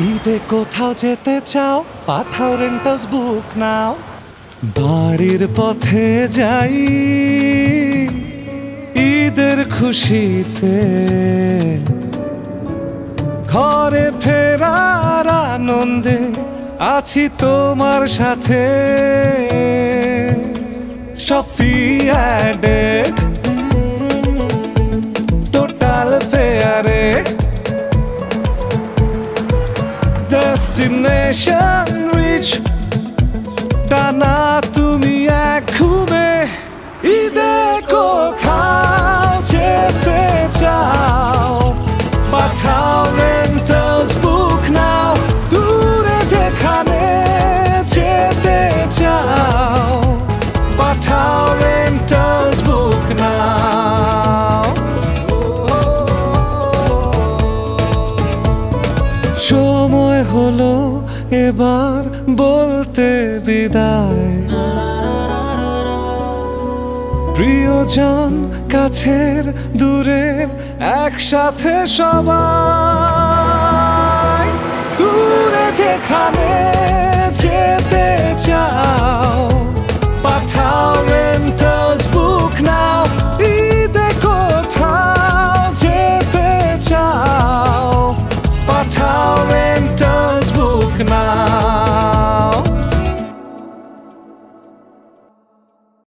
ঈদে কোথাও যেতে চাও, পাঠাও রেন্টালস বুক নাও। বাড়ির পথে যাই ঈদের খুশিতে, ঘরে ফেরার আনন্দে আছি তোমার সাথে। সব ফি অ্যাডেড টোটাল ফেয়ারে, ডেস্টিনেশন রিচ, টানা তুমি এক ঘুমে। ঈদে কোথাও যেতে চাও, পাঠাও রেন্টালস বুক নাও। দূরে যেখানে যেতে চাও, পাঠাও রেন্টালস বুক নাও। সময় হলো এবার বলতে বিদায়, প্রিয়জন কাছের দূরের একসাথে সবাই।